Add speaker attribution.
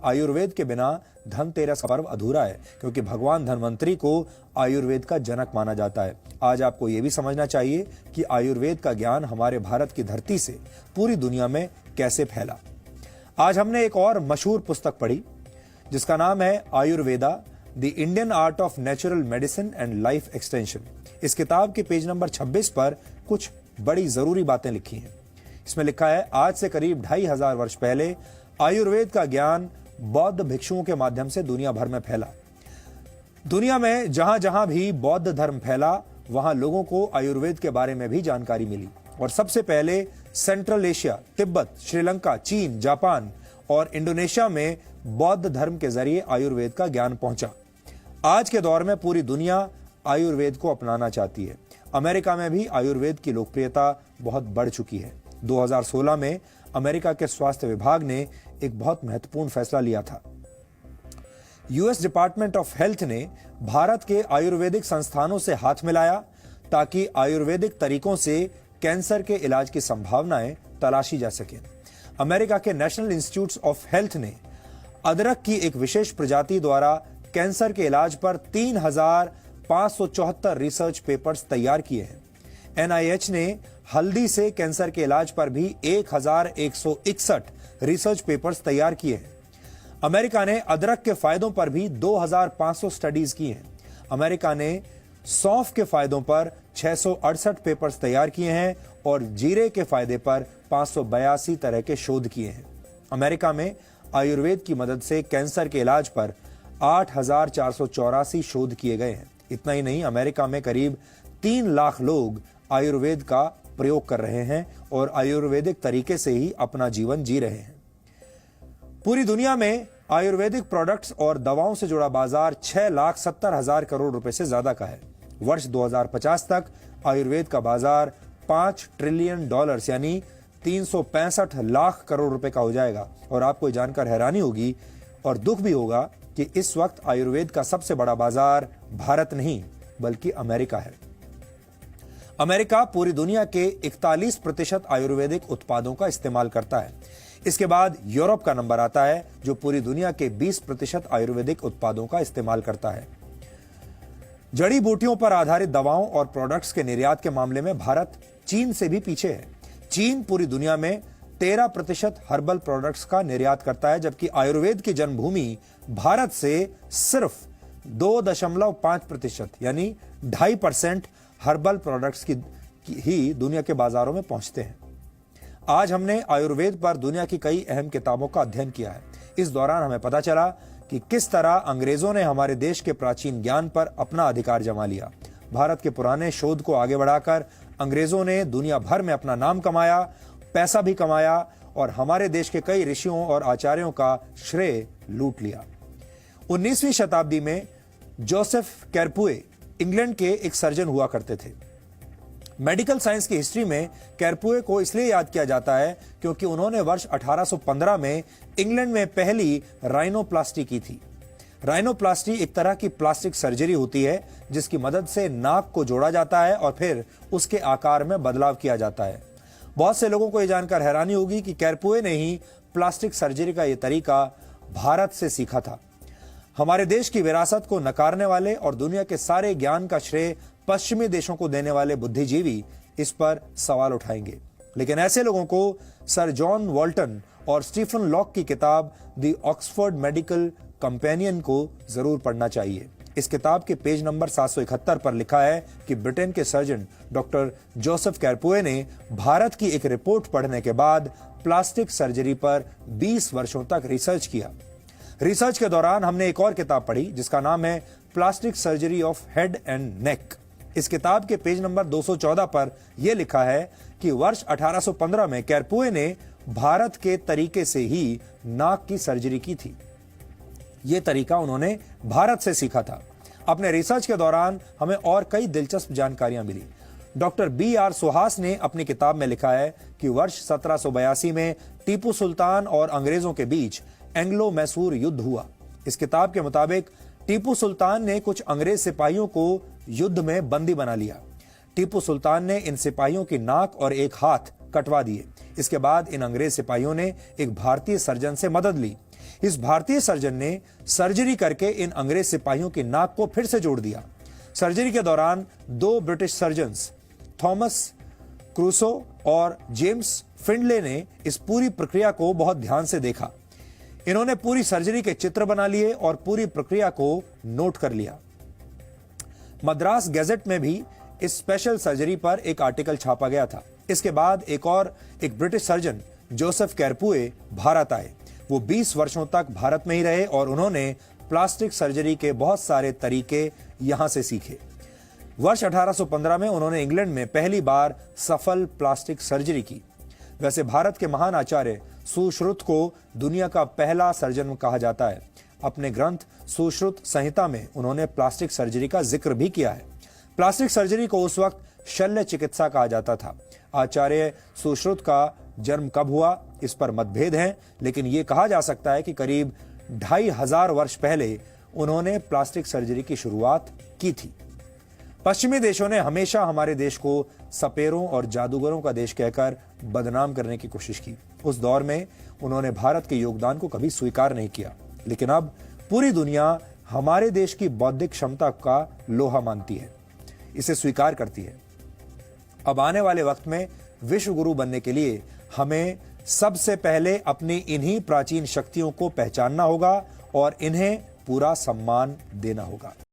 Speaker 1: आयुर्वेद के बिना धनतेरस का पर्व अधूरा है, क्योंकि भगवान धन्वंतरी को आयुर्वेद का जनक माना जाता है। आज आपको यह भी समझना चाहिए कि आयुर्वेद का ज्ञान हमारे भारत की धरती से पूरी दुनिया में कैसे फैला। आज हमने एक और मशहूर पुस्तक पढ़ी जिसका नाम है Ayurveda, the Indian art of natural medicine and life extension. इस किताब के पेज नंबर 26 पर कुछ बड़ी जरूरी बातें लिखी हैं। इसमें लिखा है, आज से करीब 2500 वर्ष पहले आयुर्वेद का ज्ञान बौद्ध भिक्षुओं के माध्यम से दुनिया भर में फैला। दुनिया में जहां जहां भी बौद्ध धर्म फैला वहां लोगों को आयुर्वेद के बारे में भी जानकारी मिली, और सबसे पहले सेंट्रल एशिया, तिब्बत, श्रीलंका, चीन, जापान और इंडोनेशिया में बौद्ध धर्म के जरिए आयुर्वेद का ज्ञान पहुंचा। आज के दौर में पूरी दुनिया आयुर्वेद को अपनाना चाहती है। अमेरिका में भी आयुर्वेद की लोकप्रियता बहुत बढ़ चुकी है। 2016 में अमेरिका के स्वास्थ्य विभाग ने एक बहुत महत्वपूर्ण फैसला लिया था। यूएस डिपार्टमेंट ऑफ हेल्थ ने भारत के आयुर्वेदिक संस्थानों से हाथ मिलाया ताकि आयुर्वेदिक तरीकों से कैंसर के इलाज की संभावनाएं तलाशी जा सके। अमेरिका के नेशनल इंस्टीट्यूट ऑफ हेल्थ ने अदरक की एक विशेष प्रजाति द्वारा कैंसर के इलाज पर 3574 रिसर्च पेपर्स तैयार किए हैं। एनआईएच ने हल्दी से कैंसर के इलाज पर भी 1161 रिसर्च पेपर्स तैयार किए हैं। अमेरिका ने अदरक के फायदों पर भी 2500 स्टडीज की हैं। अमेरिका ने सौंफ के फायदों पर 668 पेपर्स तैयार किए हैं और जीरे के फायदे पर 582 तरह के शोध किए हैं। अमेरिका में आयुर्वेद की मदद से कैंसर के इलाज पर 8484 शोध किए गए हैं। इतना ही नहीं, अमेरिका में करीब 3 लाख लोग आयुर्वेद का प्रयोग कर रहे हैं और आयुर्वेदिक तरीके से ही अपना जीवन जी रहे हैं। पूरी दुनिया में आयुर्वेदिक प्रोडक्ट्स और दवाओं से जुड़ा बाजार 6,70,000 करोड़ रुपए से ज्यादा का है। वर्ष 2050 तक आयुर्वेद का बाजार $5 ट्रिलियन यानी 365 लाख करोड़ रुपए का हो जाएगा। और आपको जानकर हैरानी होगी और दुख भी होगा कि इस वक्त आयुर्वेद का सबसे बड़ा बाजार भारत नहीं बल्कि अमेरिका है। अमेरिका पूरी दुनिया के 41% आयुर्वेदिक उत्पादों का इस्तेमाल करता है। इसके बाद यूरोप का नंबर आता है जो पूरी दुनिया के 20% आयुर्वेदिक उत्पादों का इस्तेमाल करता है। जड़ी बूटियों पर आधारित दवाओं और प्रोडक्ट्स के निर्यात के मामले में भारत चीन से भी पीछे है। चीन पूरी दुनिया में 13% हर्बल प्रोडक्ट्स का निर्यात करता है, जबकि आयुर्वेद की जन्मभूमि भारत से सिर्फ 2.5% यानी 2.5% हर्बल प्रोडक्ट्स की ही दुनिया के बाजारों में पहुंचते हैं। आज हमने आयुर्वेद पर दुनिया की कई अहम किताबों का अध्ययन किया है। इस दौरान हमें पता चला कि किस तरह अंग्रेजों ने हमारे देश के प्राचीन ज्ञान पर अपना अधिकार जमा लिया। भारत के पुराने शोध को आगे बढ़ाकर अंग्रेजों ने दुनिया भर में अपना नाम कमाया, पैसा भी कमाया और हमारे देश के कई ऋषियों और आचार्यों का श्रेय लूट लिया। 19वीं शताब्दी में जोसेफ कैरपुए इंग्लैंड के एक सर्जन हुआ करते थे। मेडिकल साइंस की हिस्ट्री में कैरपुए को इसलिए याद किया जाता है क्योंकि उन्होंने वर्ष 1815 में इंग्लैंड में पहली राइनोप्लास्टी की थी। राइनोप्लास्टी एक तरह की प्लास्टिक सर्जरी होती है जिसकी मदद से नाक को जोड़ा जाता है और फिर उसके आकार में बदलाव किया जाता है। बहुत से लोगों को यह जानकर हैरानी होगी कि कैरपुए ने ही प्लास्टिक सर्जरी का यह तरीका भारत से सीखा था। हमारे देश की विरासत को नकारने वाले और दुनिया के सारे ज्ञान का श्रेय पश्चिमी देशों को देने वाले बुद्धिजीवी इस पर सवाल उठाएंगे, लेकिन ऐसे लोगों को सर जॉन वॉल्टन और स्टीफन लॉक की किताब द ऑक्सफोर्ड मेडिकल कंपेनियन को जरूर पढ़ना चाहिए। इस किताब के पेज नंबर 771 पर लिखा है कि ब्रिटेन के सर्जन डॉक्टर जोसेफ कैरपुए ने भारत की एक रिपोर्ट पढ़ने के बाद प्लास्टिक सर्जरी पर 20 वर्षों तक रिसर्च किया। रिसर्च के दौरान हमने एक और किताब पढ़ी जिसका नाम है plastic surgery of head and neck. इस किताब के पेज नंबर 214 पर यह लिखा है कि वर्ष 1815 में कैरपुए ने भारत के तरीके से ही नाक की सर्जरी की थी। यह तरीका उन्होंने भारत से सीखा था। अपने रिसर्च के दौरान हमें और कई दिलचस्प जानकारियां मिली। Doctor B.R. सुहास ने अपनी किताब में लिखा है कि वर्ष 1782 में टीपू सुल्तान और अंग्रेजों के बीच एंग्लो मैसूर युद्ध हुआ। इस किताब के मुताबिक टीपू सुल्तान ने कुछ अंग्रेज सिपाहियों को युद्ध में बंदी बना लिया। टीपू सुल्तान ने इन सिपाहियों की नाक और एक हाथ कटवा दिए। इसके बाद इन अंग्रेज सिपाहियों ने एक भारतीय सर्जन से मदद ली। इस भारतीय सर्जन ने सर्जरी करके इन अंग्रेज सिपाहियों की नाक को फिर से जोड़ दिया। सर्जरी के दौरान 2 ब्रिटिश सर्जन्स थॉमस क्रूसो और जेम्स फिंडले ने इस पूरी प्रक्रिया को बहुत ध्यान से देखा। इन्होंने पूरी सर्जरी के चित्र बना लिए और पूरी प्रक्रिया को नोट कर लिया। मद्रास गैजेट में भी इस स्पेशल सर्जरी पर एक आर्टिकल छापा गया था। इसके बाद एक ब्रिटिश सर्जन जोसेफ कैरपुए भारत आए। वो 20 वर्षों तक भारत में ही रहे और उन्होंने प्लास्टिक सर्जरी के बहुत सारे तरीके यहां से सीखे। वर्ष 1815 में उन्होंने इंग्लैंड में पहली बार सफल प्लास्टिक सर्जरी की। वैसे भारत के महान आचार्य सुश्रुत को दुनिया का पहला सर्जन कहा जाता है। अपने ग्रंथ सुश्रुत संहिता में उन्होंने प्लास्टिक सर्जरी का जिक्र भी किया है। प्लास्टिक सर्जरी को उस वक्त शल्य चिकित्सा कहा जाता था। आचार्य सुश्रुत का जन्म कब हुआ इस पर मतभेद हैं, लेकिन यह कहा जा सकता है कि करीब 2500 वर्ष पहले उन्होंने प्लास्टिक सर्जरी की शुरुआत की थी। पश्चिमी देशों ने हमेशा हमारे देश को सपेरों और जादूगरों का देश कहकर बदनाम करने की कोशिश की। उस दौर में उन्होंने भारत के योगदान को कभी स्वीकार नहीं किया, लेकिन अब पूरी दुनिया हमारे देश की बौद्धिक क्षमता का लोहा मानती है, इसे स्वीकार करती है। अब आने वाले वक्त में विश्व गुरु बनने के लिए हमें सबसे पहले अपनी इन्हीं प्राचीन शक्तियों को पहचानना होगा और इन्हें पूरा सम्मान देना होगा।